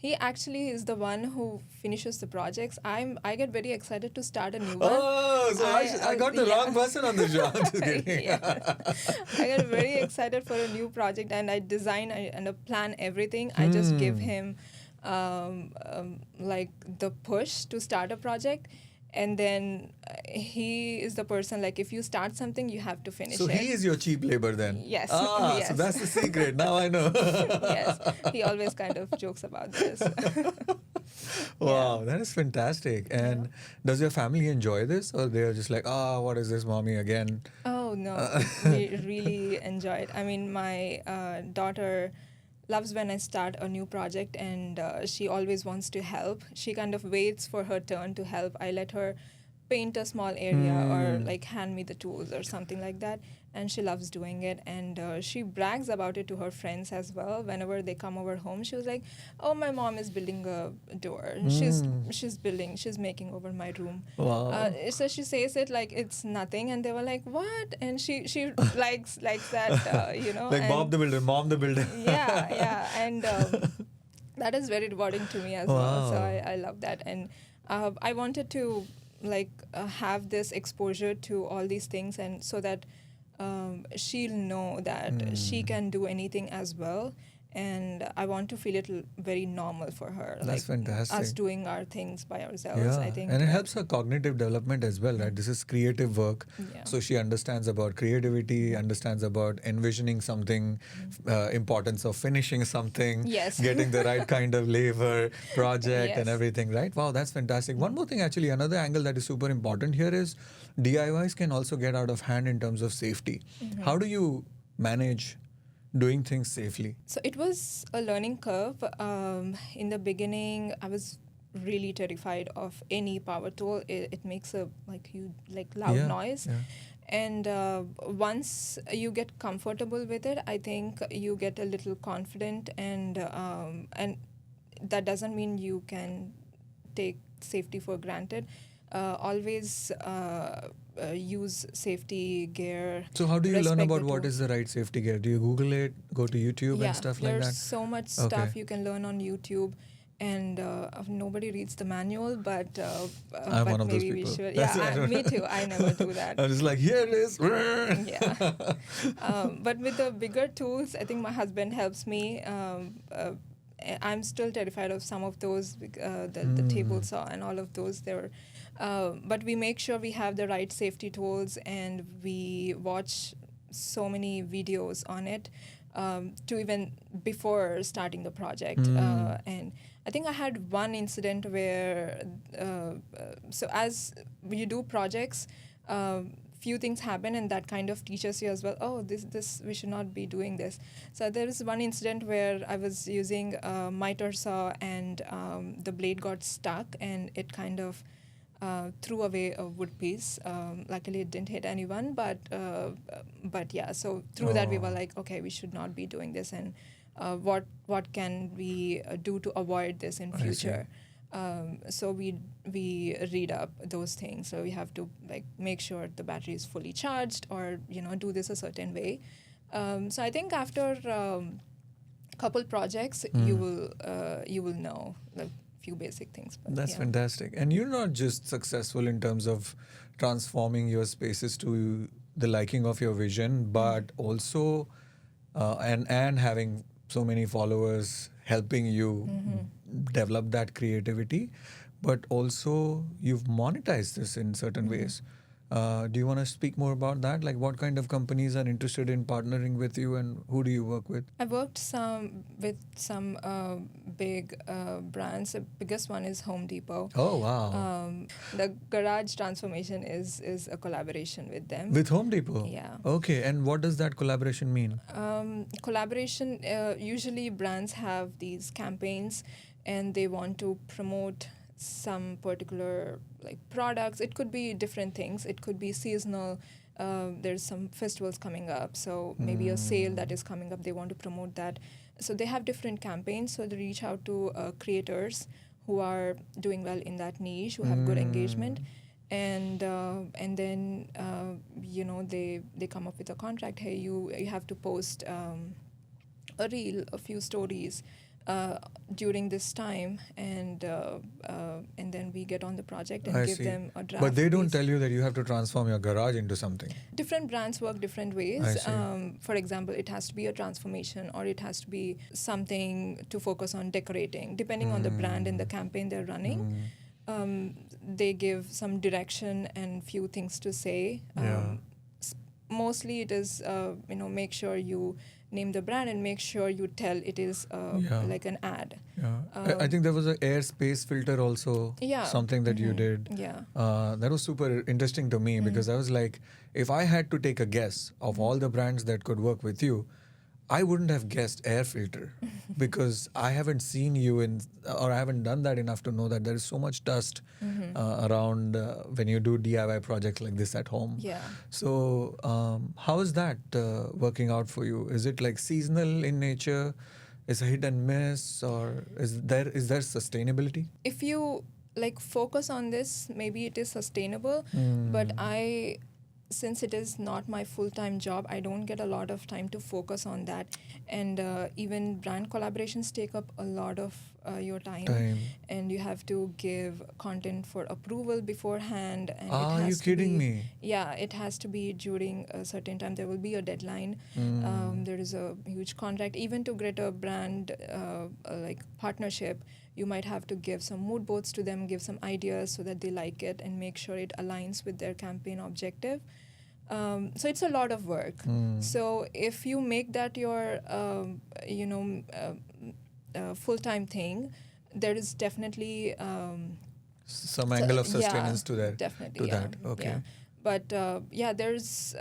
He actually is the one who finishes the projects. I get very excited to start a new one. Oh, so I got the yeah. wrong person on the job. Just kidding. Yeah. I get very excited for a new project, and I design and I plan everything. I just give him like the push to start a project, and then he is the person, like, if you start something, you have to finish So it. he is your cheap labor then? Yes. Ah, Yes. so that's the secret. Now I know. Yes, he always kind of jokes about this. Wow, that is fantastic. And does your family enjoy this, or they're just like, what is this, mommy again? Oh no, we really enjoy it. I mean, my daughter loves when I start a new project, and she always wants to help. She kind of waits for her turn to help. I let her paint a small area or like hand me the tools or something like that, and she loves doing it, and she brags about it to her friends as well. Whenever they come over home, she was like, oh, my mom is building a door. She's making over my room. Wow. So she says it like it's nothing, and they were like, what? And she likes that, Like and Bob the Builder, Mom the Builder. yeah, and that is very rewarding to me as well. So Wow. I love that, and I wanted to have this exposure to all these things, and so that she'll know that she can do anything as well. And I want to feel it very normal for her. That's fantastic. Us doing our things by ourselves, Yeah, I think. and it helps her cognitive development as well, right? This is creative work, Yeah. so she understands about creativity, understands about envisioning something, importance of finishing something, Yes. getting the right kind of labor, project, and Yes. everything, right? Wow, that's fantastic. One more thing, actually, another angle that is super important here is DIYs can also get out of hand in terms of safety. How do you manage doing things safely? So it was a learning curve. In the beginning, I was really terrified of any power tool. It makes a loud Yeah, noise. yeah. And once you get comfortable with it, I think you get a little confident, and that doesn't mean you can take safety for granted. Always use safety gear. So how do you learn respect about the what tool. is the right safety gear? Do you Google it, go to YouTube Yeah, and stuff like there's that? so much Okay. stuff you can learn on YouTube, and nobody reads the manual, but I'm but one of those maybe we people. should. That's Yeah, why I don't- me too. I never do that. I'm just like, here it is. Yeah. But with the bigger tools, I think my husband helps me. I'm still terrified of some of those, the table saw and all of those. But we make sure we have the right safety tools, and we watch so many videos on it to even before starting the project. And I think I had one incident where, so as you do projects, few things happen, and that kind of teaches you as well. Oh, this we should not be doing this. So there is one incident where I was using a miter saw, and the blade got stuck, and it kind of threw away a wood piece. Luckily, it didn't hit anyone, but yeah. So through that, we were like, okay, we should not be doing this, and what can we do to avoid this in I see. future? So we read up those things. So we have to like make sure the battery is fully charged, or do this a certain way. So I think after couple projects, you will know like few basic things. But That's yeah. fantastic. And you're not just successful in terms of transforming your spaces to the liking of your vision, but also and having so many followers helping you develop that creativity, but also you've monetized this in certain ways. Do you want to speak more about that? Like, what kind of companies are interested in partnering with you, and who do you work with? I've worked with some big brands. The biggest one is Home Depot. Oh, wow. The garage transformation is a collaboration with them. With Home Depot? Yeah. Okay, and what does that collaboration mean? Collaboration, usually brands have these campaigns and they want to promote some particular like products. It could be different things. It could be seasonal. There's some festivals coming up, so maybe a sale that is coming up, they want to promote that. So they have different campaigns. So they reach out to creators who are doing well in that niche, who have good engagement, and then they come up with a contract. Hey, you have to post a reel, a few stories during this time, and then we get on the project and I give see. them a draft. But they don't piece. tell you that you have to transform your garage into something. Different brands work different ways. I see. For example, it has to be a transformation, or it has to be something to focus on decorating, depending on the brand and the campaign they're running. They give some direction and few things to say. Yeah. Mostly it is, make sure you name the brand and make sure you tell it is like an ad. Yeah. I think there was an airspace filter also, Yeah. something that you did. Yeah. That was super interesting to me because I was like, if I had to take a guess of all the brands that could work with you, I wouldn't have guessed air filter because I haven't seen you or I haven't done that enough to know that there is so much dust around when you do DIY projects like this at home. Yeah. So how is that working out for you? Is it like seasonal in nature? Is it hit and miss, or is there sustainability? If you like focus on this, maybe it is sustainable. But since it is not my full-time job, I don't get a lot of time to focus on that. And even brand collaborations take up a lot of your time. And you have to give content for approval beforehand. And Are you kidding me? Yeah, it has to be during a certain time. There will be a deadline. There is a huge contract. Even to get a brand like partnership, you might have to give some mood boards to them, give some ideas so that they like it, and make sure it aligns with their campaign objective. So it's a lot of work. So if you make that your full-time thing, there is definitely some angle of sustenance to that. Definitely, that. Okay. Yeah. But there's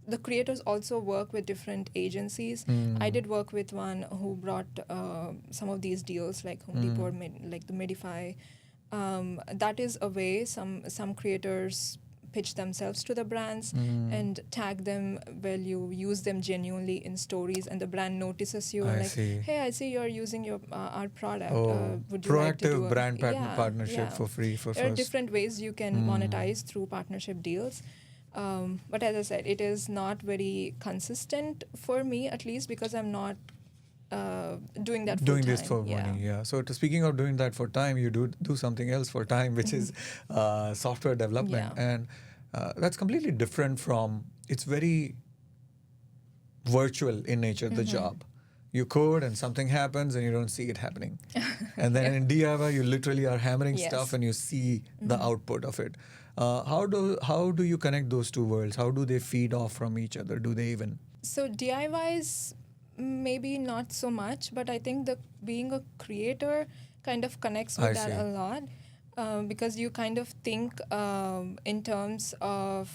the creators also work with different agencies. I did work with one who brought some of these deals, like Home Depot, like the Medify. That is a way some creators pitch themselves to the brands and tag them while you use them genuinely in stories, and the brand notices you and hey, I see you're using our product. Would you like to do proactive brand partnership for free for There first. are different ways you can monetize through partnership deals. But as I said, it is not very consistent for me, at least because I'm not doing that full time. This for money, yeah. So speaking of doing that for time, you do something else for time, which is software development. And that's completely different from, it's very virtual in nature, the job. You code and something happens and you don't see it happening. And then in DIY, you literally are hammering stuff and you see the output of it. How do you connect those two worlds? How do they feed off from each other? Do they even? So DIYs, maybe not so much, but I think being a creator kind of connects with that a lot, because you kind of think in terms of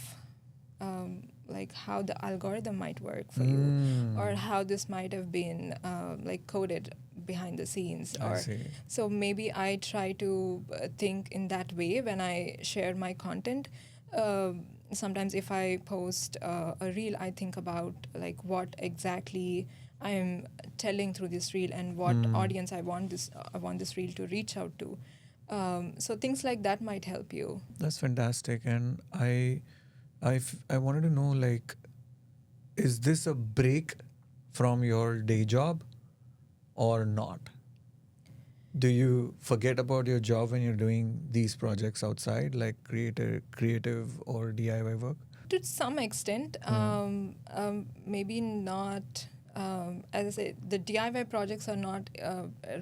like how the algorithm might work for you, or how this might have been like coded behind the scenes. So maybe I try to think in that way when I share my content. Sometimes if I post a reel, I think about like what exactly I'm telling through this reel and what audience I want this reel to reach out to. So things like that might help you. That's fantastic. And I wanted to know, like, is this a break from your day job or not? Do you forget about your job when you're doing these projects outside, like creative or DIY work? To some extent, maybe not. As I say, the DIY projects are not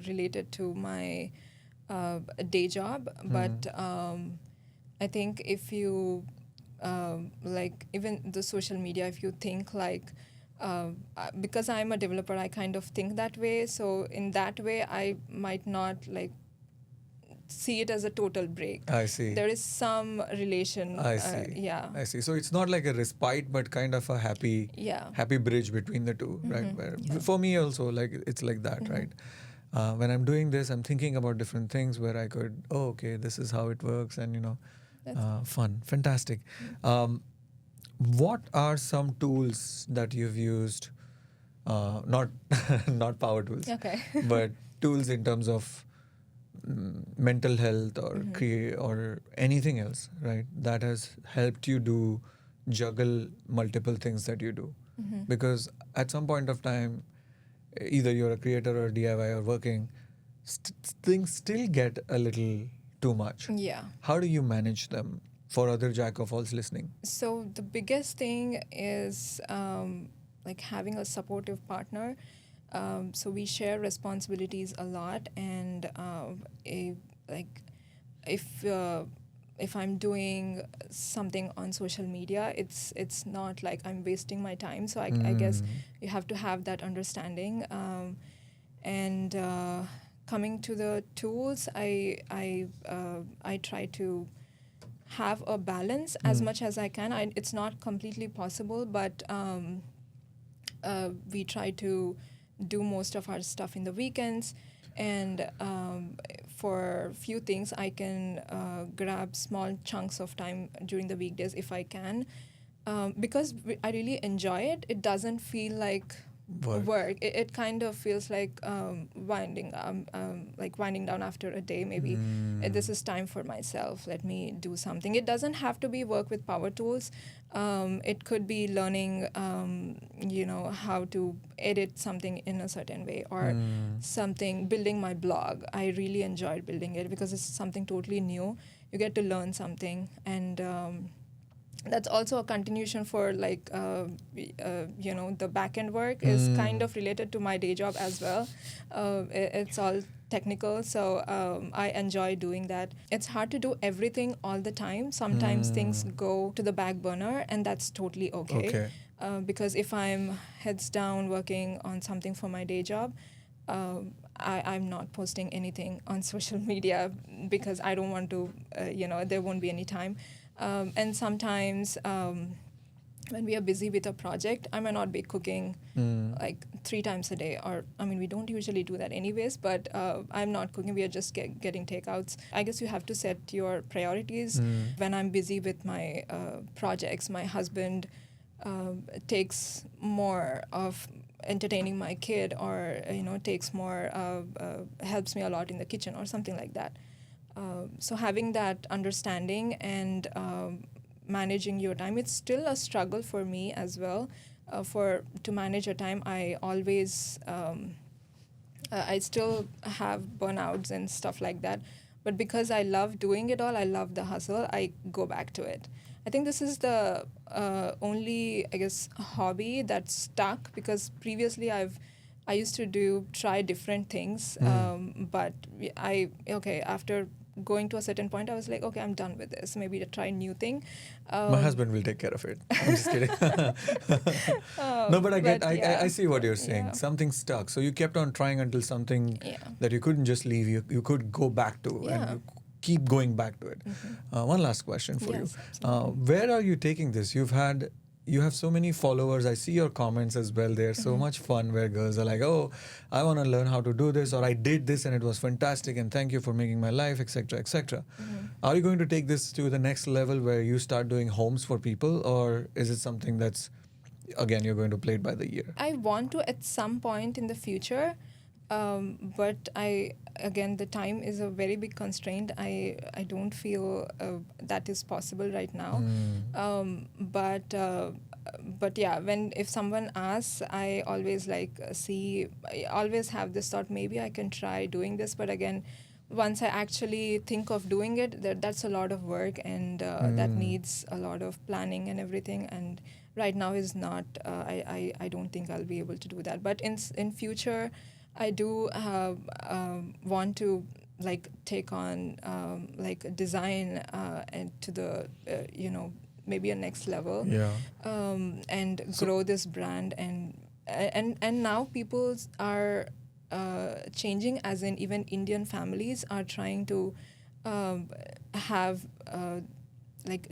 related to my day job, but I think if you like even the social media, if you think like because I'm a developer, I kind of think that way. So in that way, I might not like see it as a total break. I see. There is some relation. I see. Yeah. I see. So it's not like a respite, but kind of a Yeah. happy bridge between the two, right? Where for me also, like it's like that, right? When I'm doing this, I'm thinking about different things where I could, oh, okay, this is how it works, and fun, fantastic. What are some tools that you've used? Not not power tools, Okay. but tools in terms of mental health or or anything else, right? That has helped you do juggle multiple things that you do, because at some point of time, either you're a creator or DIY or working, things still get a little too much. Yeah. How do you manage them for other jack of alls listening? So the biggest thing is like having a supportive partner. So we share responsibilities a lot, and like if I'm doing something on social media, it's not like I'm wasting my time. So I guess you have to have that understanding. And coming to the tools, I try to have a balance as much as I can. It's not completely possible, but we try to do most of our stuff in the weekends, and for few things I can grab small chunks of time during the weekdays if I can, because I really enjoy it. It doesn't feel like work. It kind of feels like winding down after a day. Maybe this is time for myself. Let me do something. It doesn't have to be work with power tools. It could be learning, how to edit something in a certain way, or something, building my blog. I really enjoyed building it because it's something totally new. You get to learn something, and that's also a continuation for like the back end work is kind of related to my day job as well. It's all technical, so I enjoy doing that. It's hard to do everything all the time. Sometimes things go to the back burner, and that's totally okay. Because if I'm heads down working on something for my day job, I'm not posting anything on social media because I don't want to, there won't be any time. And sometimes when we are busy with a project, I might not be cooking like 3 times a day, or I mean, we don't usually do that anyways, but I'm not cooking. We are just getting takeouts. I guess you have to set your priorities. When I'm busy with my projects, my husband takes more of entertaining my kid, or takes more helps me a lot in the kitchen or something like that. So having that understanding and managing your time, it's still a struggle for me as well. To manage your time, I always I still have burnouts and stuff like that. But because I love doing it all, I love the hustle, I go back to it. I think this is the only, I guess, hobby that's stuck, because previously I used to try different things, but after going to a certain point, I was like, okay, I'm done with this. Maybe to try a new thing. My husband will take care of it. I'm just kidding. No, but I see what you're saying. Yeah. Something stuck. So you kept on trying until something that you couldn't just leave. You could go back to, and you keep going back to it. One last question for you. Where are you taking this? You have so many followers. I see your comments as well. They're so much fun, where girls are like, oh, I want to learn how to do this, or I did this and it was fantastic, and thank you for making my life, etc., etc. Are you going to take this to the next level where you start doing homes for people, or is it something that's, again, you're going to play it by the ear? I want to at some point in the future, But again, the time is a very big constraint. I don't feel that is possible right now. But yeah, when if someone asks, I always I always have this thought, maybe I can try doing this. But again, once I actually think of doing it, that's a lot of work, and that needs a lot of planning and everything. And right now is not. I don't think I'll be able to do that. But in future, I do want to take on design and to the maybe a next level, Yeah. and So grow this brand. And now people are changing, as in even Indian families are trying to have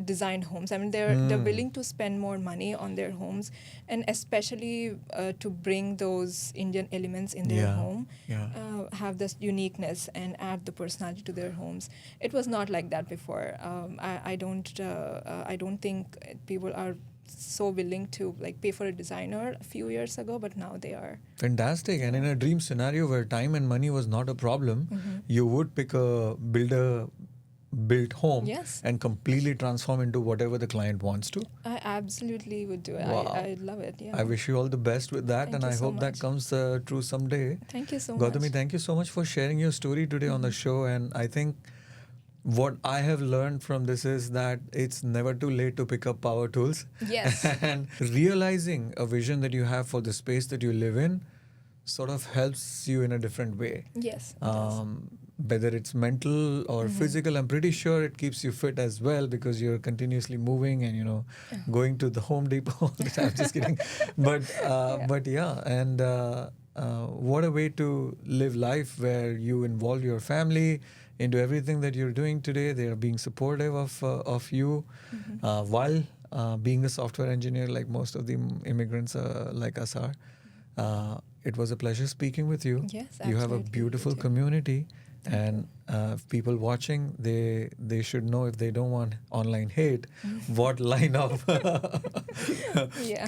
designed homes. I mean, they're willing to spend more money on their homes, and especially to bring those Indian elements in their yeah, home, yeah. have this uniqueness and add the personality to their homes. It was not like that before. I don't think people are so willing to pay for a designer a few years ago, but now they are. Fantastic. And in a dream scenario where time and money was not a problem, you would pick a builder built home Yes, and completely transform into whatever the client wants to. I absolutely would do it. Wow. I love it. I Yeah. wish you all the best with that, Thank and you I so hope that much. comes true someday. Thank you so Gauthami, much. thank you so much for sharing your story today on the show. And I think what I have learned from this is that it's never too late to pick up power tools. Yes. And realizing a vision that you have for the space that you live in sort of helps you in a different way. Yes, it does. Whether it's mental or physical, I'm pretty sure it keeps you fit as well because you're continuously moving and going to the Home Depot all the time. Just kidding, but yeah, and what a way to live life where you involve your family into everything that you're doing today. They are being supportive of you while being a software engineer, like most of the immigrants like us are. It was a pleasure speaking with you. Yes, You have a absolutely. You beautiful too. community, Thank and people watching, they should know if they don't want online hate, what line of Yeah.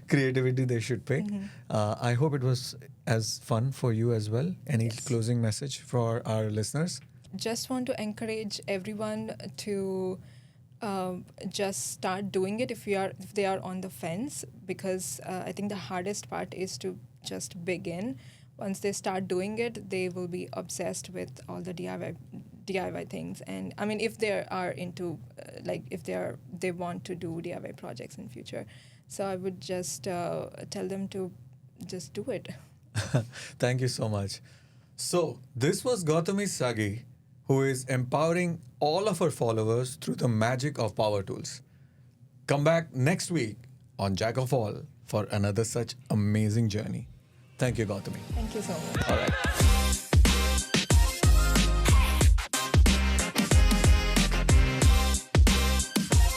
creativity they should pick. I hope it was as fun for you as well. Any Yes. closing message for our listeners? Just want to encourage everyone to just start doing it if they are on the fence, because I think the hardest part is to just begin. Once they start doing it, they will be obsessed with all the DIY things. And I mean, if they are into if they want to do DIY projects in future, so I would just tell them to just do it. Thank you so much. So, this was Gowthami Sagi, who is empowering all of her followers through the magic of power tools. Come back next week on Jack of All for another such amazing journey. Thank you, Gauthami. Thank you so much. All right.